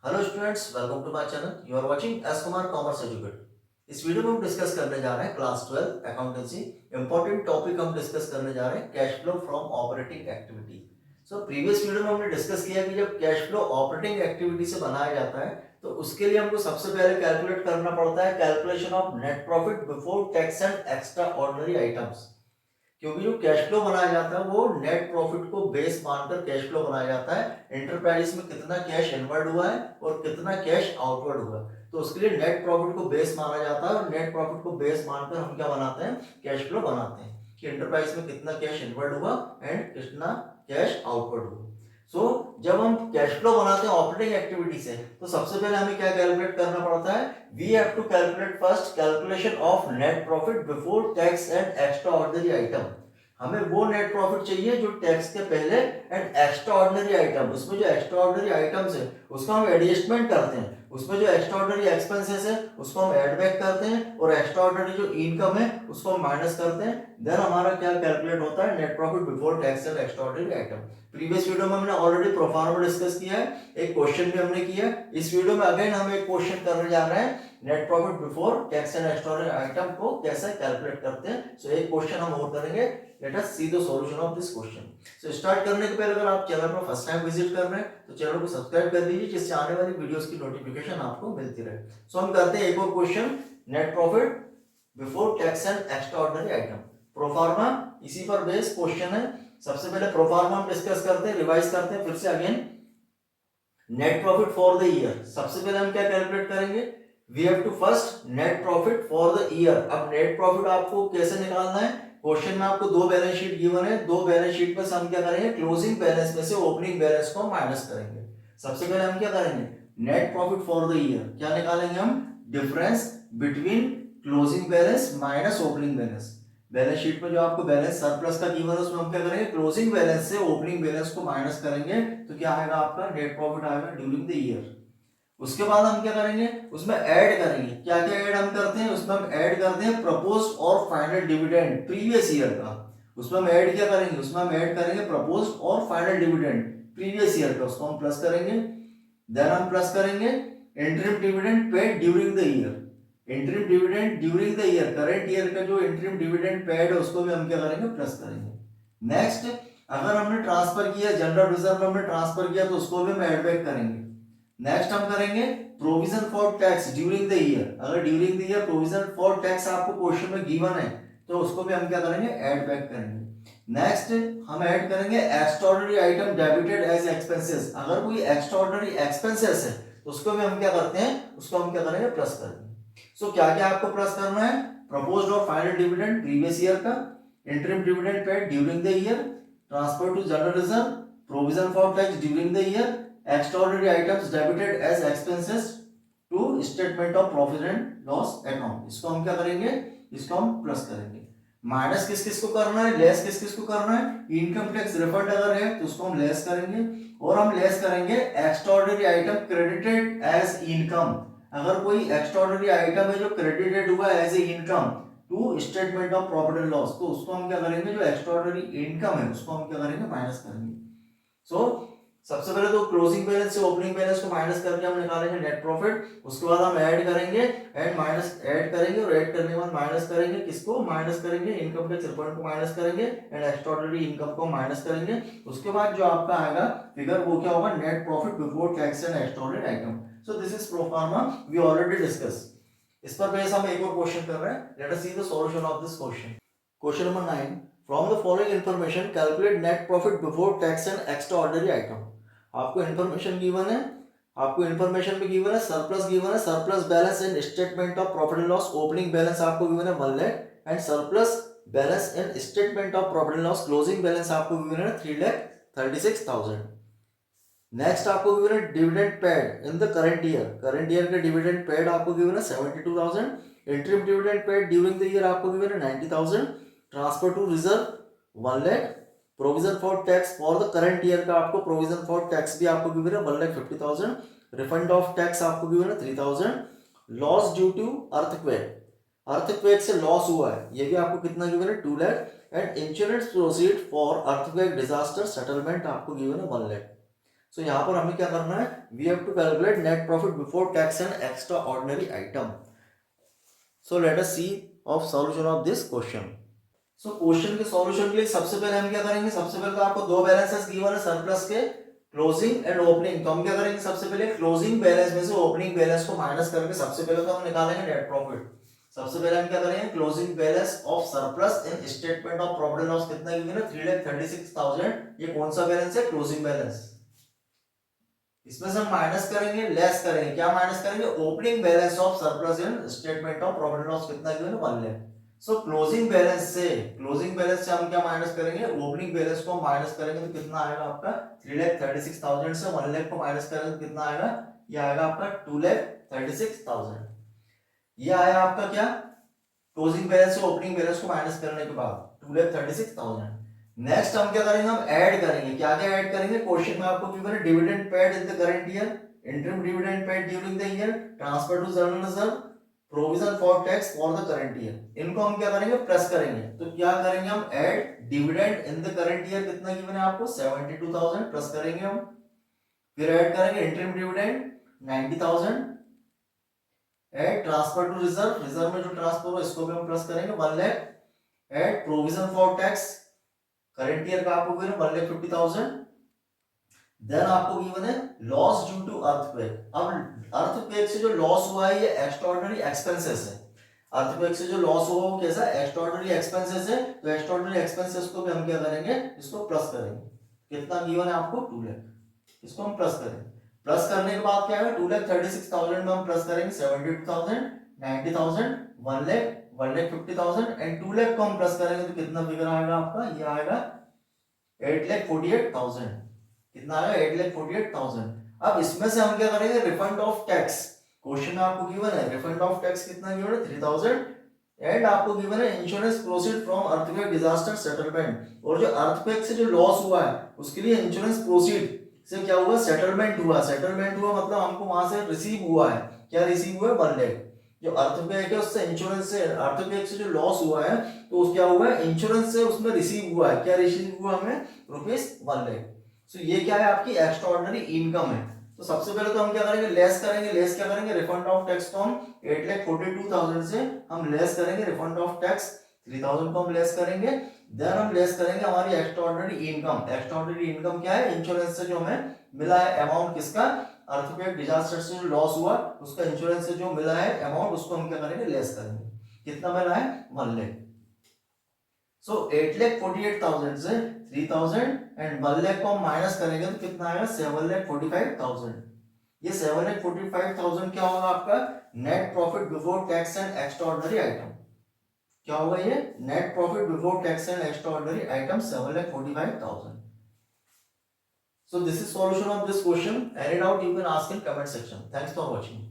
Hello students, welcome to my channel. You are watching S Kumar commerce educator. इस video में हम discuss करने जा रहे हैं क्लास 12 अकाउंटेंसी। इंपॉर्टेंट टॉपिक हम डिस्कस करने जा रहे हैं cash flow from operating activity. So previous video में हमने डिस्कस किया कि जब कैश फ्लो ऑपरेटिंग एक्टिविटी से बनाया जाता है तो उसके लिए हमको सबसे पहले कैलकुलेट करना पड़ता है calculation of net profit before tax and extra ordinary items. क्योंकि जो कैश फ्लो बनाया जाता है वो नेट प्रॉफिट को बेस मानकर कैश फ्लो बनाया जाता है। एंटरप्राइज में कितना कैश इनवर्ड हुआ है और कितना कैश आउटवर्ड हुआ है, तो उसके लिए नेट प्रॉफिट को बेस माना जाता है। और नेट प्रॉफिट को बेस मानकर हम क्या बनाते हैं, कैश फ्लो बनाते हैं कि एंटरप्राइज में कितना कैश इनवर्ड हुआ एंड कितना कैश आउटवर्ड हुआ। जब हम कैश फ्लो बनाते हैं ऑपरेटिंग एक्टिविटी से तो सबसे पहले हमें क्या कैलकुलेट करना पड़ता है, we have to calculate first calculation of net profit before tax and extra ordinary item. हमें वो नेट प्रॉफिट चाहिए जो टैक्स के पहले एंड एक्स्ट्रा ऑर्डिनरी आइटम, उसमें जो एक्स्ट्रा ऑर्डिनरी आइटम्स है उसको हम एडजस्टमेंट करते हैं, उसमें जो एक्स्ट्रा ऑर्डिनरी एक्सपेंसेस है उसको हम ऐड बैक करते हैं और एक्स्ट्रा ऑर्डिनरी जो इनकम है उसको हम माइनस करते हैं। देन हमारा क्या कैलकुलेट होता है, net profit before tax and extra ordinary item. Previous video में हमने ऑलरेडी प्रोफार्मा डिस्कस किया है, एक क्वेश्चन भी हमने किया। इस वीडियो में अगेन हम एक क्वेश्चन करने जा रहे हैं, net profit before tax and extra ordinary item को कैसे कैलकुलेट करते हैं। सो एक क्वेश्चन हम और करेंगे, late us see the solution of this question. So start करने के पहले अगर आप चैनल पर फर्स्ट टाइम विजिट कर रहे हैं तो चैनल को सब्सक्राइब कर दीजिए जिससे आने वाली वीडियोस की नोटिफिकेशन आपको मिलती रहे। सो हम करते हैं एक और question, net profit before tax and extra ordinary item. Proforma इसी पर बेस क्वेश्चन है। सबसे पहले प्रोफार्मा हम डिस्कस करते हैं, रिवाइज करते हैं फिर से again. Net profit for the year, सबसे पहले हम क्या कैलकुलेट करेंगे, we have to first net profit for the year. अब नेट प्रॉफिट आपको कैसे निकालना है, क्वेश्चन में आपको दो बैलेंस शीट गिवन है, दो बैलेंस शीट में से हम क्या करेंगे, क्लोजिंग बैलेंस में से ओपनिंग बैलेंस को माइनस करेंगे। सबसे पहले हम क्या करेंगे, net profit for the year क्या निकालेंगे हम, difference between closing balance minus opening balance. Balance sheet में जो आपको बैलेंस सरप्लस का गिवन है उसमें हम क्या करेंगे, क्लोजिंग बैलेंस से ओपनिंग बैलेंस को माइनस करेंगे तो क्या आएगा आपका, नेट प्रॉफिट आएगा ड्यूरिंग द ईयर। उसके बाद हम क्या करेंगे, उसमें ऐड करेंगे, क्या क्या ऐड हम करते हैं, उसमें हम ऐड करते हैं प्रपोज्ड और फाइनल डिविडेंड प्रीवियस ईयर का। उसमें हम ऐड क्या करेंगे, उसमें हम ऐड करेंगे प्रपोज्ड और फाइनल डिविडेंड प्रीवियस ईयर का, उसको हम प्लस करेंगे। देन हम प्लस करेंगे interim dividend paid during the year. Interim dividend during the year, current year का जो इंटरिम डिविडेंड पेड है उसको भी हम क्या करेंगे, प्लस करेंगे। नेक्स्ट, अगर हमने ट्रांसफर किया जनरल रिजर्व में हमने ट्रांसफर किया तो उसको भी हम ऐड बैक करेंगे। नेक्स्ट हम करेंगे provision for tax during the year. अगर during the year provision for tax आपको क्वेश्चन में गिवन है तो उसको भी हम क्या करेंगे, ऐड बैक करेंगे। नेक्स्ट हम ऐड करेंगे extraordinary item debited as expenses. अगर कोई एक्स्ट्राऑर्डिनरी एक्सपेंसेस है तो उसको भी हम क्या करते हैं, उसको हम क्या करेंगे, प्लस करेंगे। सो क्या क्या आपको प्लस करना है, प्रपोज्ड और फाइनल डिविडेंड प्रीवियस ईयर का, interim dividend paid during the year, transfer to general reserve, provision for tax during the year, extraordinary items debited as expenses to statement of profit and loss account। इसको हम क्या करेंगे, इसको हम plus करेंगे। Minus किस किस को करना है, लेस किस किस को करना है, इनकम टैक्स रिफंड अगर है तो उसको हम लेस करेंगे और हम लेस करेंगे extraordinary item credited as income. अगर कोई एक्स्ट्राऑर्डिनरी आइटम है जो क्रेडिटेड हुआ as a income to statement of profit and loss, तो उसको हम क्या करेंगे, जो एक्स्ट्राऑर्डिनरी इनकम है उसको हम क्या करेंगे, माइनस करेंगे। सबसे पहले तो क्लोजिंग बैलेंस से ओपनिंग बैलेंस को माइनस करके हम निकालेंगे नेट प्रॉफिट। उसके बाद हम ऐड करेंगे एंड माइनस ऐड करेंगे और ऐड करने के बाद माइनस करेंगे, किसको माइनस करेंगे, इनकम टैक्स रिफंड को माइनस करेंगे एंड एक्स्ट्राऑर्डिनरी इनकम को माइनस करेंगे। उसके बाद जो आपका आएगा फिगर वो क्या होगा, net profit before tax and extraordinary item. So this is pro फॉर्मा, वी ऑलरेडी डिस्कस। इस पर बेस हम एक और क्वेश्चन कर रहे हैं, late us see the solution of this question. Question number 9, from the following information calculate net profit before tax and extraordinary item. आपको इंफॉर्मेशन गिवन है, आपको इंफॉर्मेशन में गिवन है सरप्लस गिवन है, surplus balance in statement of profit and loss, opening balance आपको given है 1 lakh and surplus balance in statement of profit and loss, closing balance आपको given है 3,36,000। नेक्स्ट आपको गिवन है dividend paid in the current year, current year का dividend paid आपको given है 72,000, interim dividend paid during the year आपको given है 90,000, transfer to reserve 1 lakh, provision for tax for the current year का आपको प्रोविजन फॉर टैक्स भी आपको given है 1,50,000, रिफंड ऑफ टैक्स आपको गिवन है 3,000, loss due to earthquake, earthquake से लॉस हुआ है ये भी आपको कितना गिवन है 2 lakh and insurance proceed for earthquake disaster settlement आपको गिवन है 1 लाख। सो यहाँ पर हमें क्या करना है, we have to calculate net profit before tax and extra ordinary item. So let us see of solution of this question. सो क्वेश्चन के सॉल्यूशन के लिए सबसे पहले हम क्या करेंगे, सबसे पहले तो आपको दो बैलेंसेस गिवन है सरप्लस के, क्लोजिंग एंड ओपनिंग. तो हम क्या करेंगे, सबसे पहले क्लोजिंग बैलेंस में से ओपनिंग बैलेंस को माइनस करके सबसे पहले तो हम निकालेंगे नेट प्रॉफिट. सबसे पहले हम क्या करेंगे, closing balance of surplus in statement of profit and loss कितना गिवन है, 3,36,000. ये कौन सा बैलेंस है, क्लोजिंग बैलेंस. इसमें से हम माइनस करेंगे, लेस करेंगे, क्या माइनस करेंगे, opening balance of surplus in statement of profit and loss कितना गिवन है, 1 लाख. सो क्लोजिंग बैलेंस से हम क्या माइनस करेंगे, ओपनिंग बैलेंस को माइनस करेंगे तो कितना आएगा आपका, 3,36,000 से 1 लाख को माइनस करेंगे तो कितना आएगा, ये आएगा आपका 2,36,000. ये आया आपका क्या, क्लोजिंग बैलेंस से ओपनिंग बैलेंस को माइनस करने के बाद 2,36,000. नेक्स्ट हम क्या करेंगे, हम ऐड करेंगे, क्या क्या ऐड करेंगे, क्वेश्चन में आपको गिवन है dividend paid in the current year, interim dividend paid during the year, transfer to general reserve, provision for tax for the current year. इनको हम क्या करेंगे, प्लस करेंगे. तो क्या करेंगे हम, add dividend in the current year कितना गिवन है आपको, 72,000 प्लस करेंगे हम. फिर ऐड करेंगे interim dividend 90,000. Add transfer to reserve, reserve में जो ट्रांसफर हो इसको भी हम प्लस करेंगे 1 lakh. Add provision for tax, current year का आपको गिवन 1,50,000. देन आपको गिवन है लॉस ड्यू टू अर्थक्वेक. अब अर्थक्वेक से जो लॉस हुआ है ये एक्स्ट्राऑर्डिनरी एक्सपेंसेस है. अर्थक्वेक से जो लॉस हुआ वो कैसा, एक्स्ट्राऑर्डिनरी एक्सपेंसेस है. तो एक्स्ट्राऑर्डिनरी एक्सपेंसेस को भी हम क्या करेंगे, इसको प्लस करेंगे. कितना गिवन है आपको, 2 लाख. इसको हम प्लस करेंगे. प्लस करने के बाद क्या है, 2,36,000 में हम प्लस करेंगे 72,000, 90,000, 1 लाख, 1,50,000 एंड 2 लाख को हम प्लस करेंगे तो कितना फिगर आएगा आपका, ये आएगा 8,48,000. कितना आएगा, 8,48,000. अब इसमें से हम क्या करेंगे, रिफंड ऑफ टैक्स. क्वेश्चन में आपको गिवन है रिफंड ऑफ टैक्स कितना गिवन है, 3,000. एंड आपको गिवन है insurance proceed from earthquake disaster settlement. और जो अर्थक्वेक से जो लॉस हुआ है उसके लिए इंश्योरेंस प्रोसीड से क्या हुआ, सेटलमेंट हुआ. सेटलमेंट हुआ मतलब हमको वहां से रिसीव हुआ है, क्या रिसीव हुआ है, 1 लाख. जो अर्थक्वेक है उससे इंश्योरेंस से, अर्थक्वेक से जो लॉस हुआ है तो क्या हुआ है, इंश्योरेंस से उसमें रिसीव हुआ है, क्या रिसीव हुआ हमें, ₹1 लाख. सो ये क्या है, आपकी एक्स्ट्राऑर्डिनरी इनकम है. तो सबसे पहले तो हम क्या करेंगे, लेस करेंगे. लेस क्या करेंगे, रिफंड ऑफ टैक्स को हम 8,42,000 से हम लेस करेंगे, रिफंड ऑफ टैक्स 3,000 को हम लेस करेंगे. देन हम लेस करेंगे हमारी एक्स्ट्राऑर्डिनरी इनकम. एक्स्ट्राऑर्डिनरी इनकम क्या है, इंश्योरेंस से जो हमें मिला है अमाउंट, किसका, अर्थक्वेक डिजास्टर से जो लॉस हुआ उसका इंश्योरेंस से जो मिला है अमाउंट, उसको हम क्या करेंगे, लेस करेंगे. कितना मिला है, 1 लाख. सो 8,48,000 से 3,000 एंड 1 लाख को हम माइनस करेंगे तो कितना आएगा, 7,45,000. ये 7,45,000 क्या होगा आपका, net profit before tax and extraordinary item. क्या होगा ये, net profit before tax and extraordinary item 7,45,000. So this is solution of this question. Any doubt you can ask in comment section. Thanks for watching.